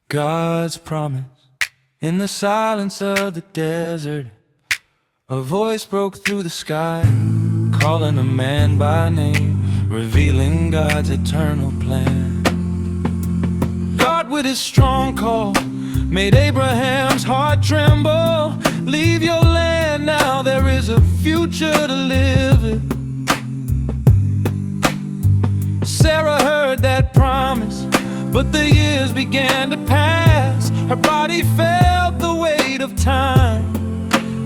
God's promise. In the silence of the desert, a voice broke through the sky, calling a man by name, revealing God's eternal plan. God with his strong call made Abraham's heart tremble. Leave your land now, there is a future to live in. Sarah heard that promise, but the years began to pass. Her body felt the weight of time,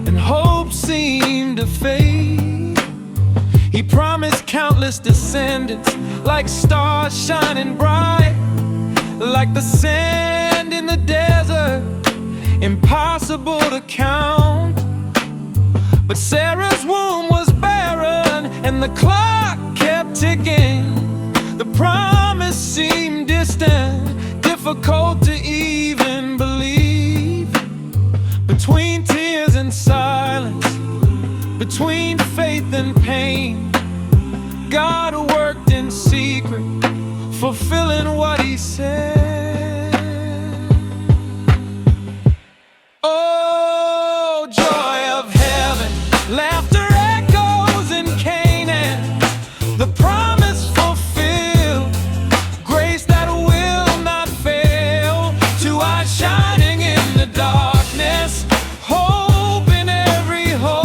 and hope seemed to fade. He promised countless descendants, like stars shining bright, like the sand in the desert, impossible to count. But Sarah's womb was barren, and the clock kept ticking. The promise seemed distant, difficult to even believe. Between tears and silence, between faith and pain, God worked in secret, fulfilling what he said. Oh, joy of heaven, laughter echoes in Canaan. The promise fulfilled, grace that will not fail. To eyes shining in the darkness, hope in every home.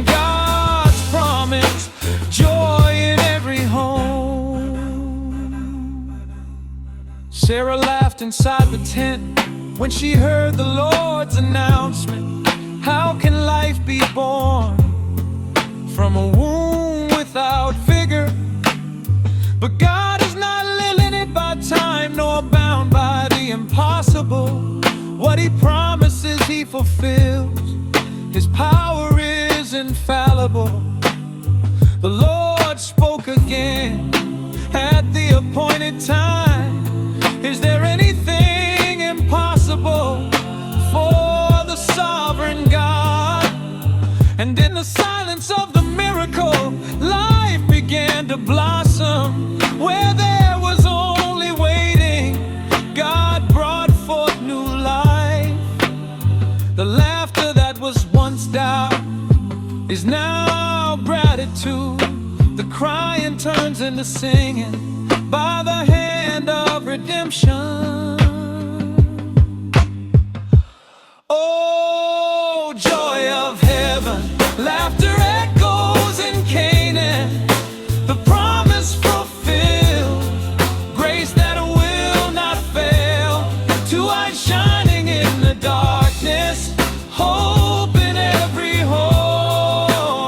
God's promise, joy in every home. Sarah laughed inside the tent when she heard the Lord's announcement. How can life be born from a womb without vigor? But God is not limited by time, nor bound by the impossible. What he promises he fulfills, his power is infallible. The Lord spoke again at the appointed time. Is there anything impossible for the sovereign God? And in the silence of the miracle, life began to blossom. Where there was only waiting, God brought forth new life. The laughter that was once doubt is now gratitude. The crying turns into singing by the hand of redemption. Oh, joy of heaven, laughter echoes in Canaan. The promise fulfilled, grace that will not fail. To eyes shining in the darkness, hope in every home.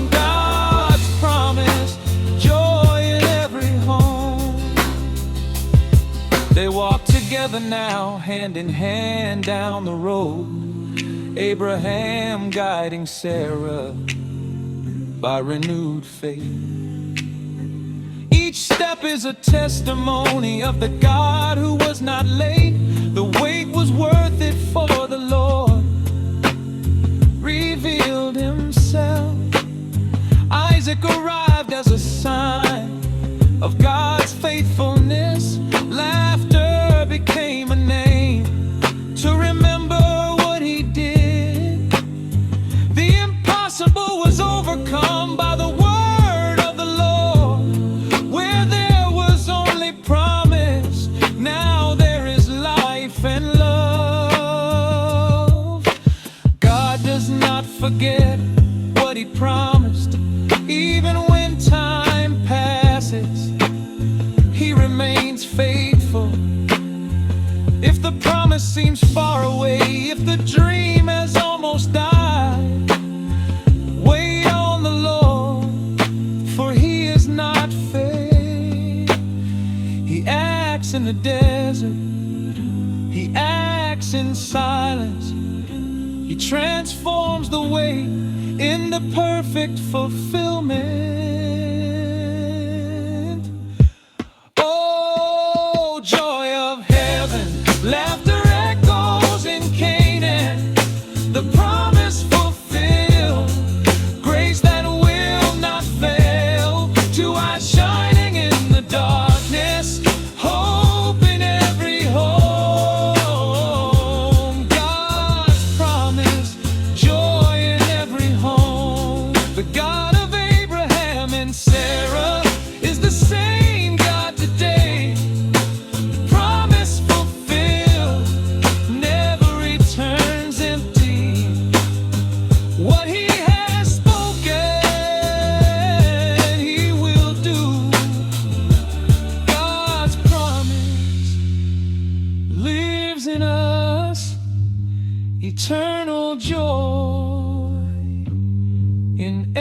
God's promise, joy in every home. They walk together now, hand in hand down the road. Abraham guiding Sarah by renewed faith. Each step is a testimony of the God who was not late. The wait was worth it, for the Lord revealed himself. Isaac arrived as a sign of God's faithfulness. Laughter became a name to remember what he did. The impossible was overcome by the word of the Lord. Where there was only promise, now there is life and love. God does not forget what he promised. Even when time passes, he remains faithful. If the promise seems far away, if the dream has almost died, wait on the Lord, for he is not fake. He acts in the desert, he acts in silence. He transforms the wait into perfect fulfillment. Oh, joy of heaven, laughter echoes in Canaan. The promise fulfilled, grace that will not fail. To eyes shining in the darkness, hope and Sarah is the same God today. Promise fulfilled, never returns empty. What he has spoken, he will do. God's promise lives in us, eternal joy in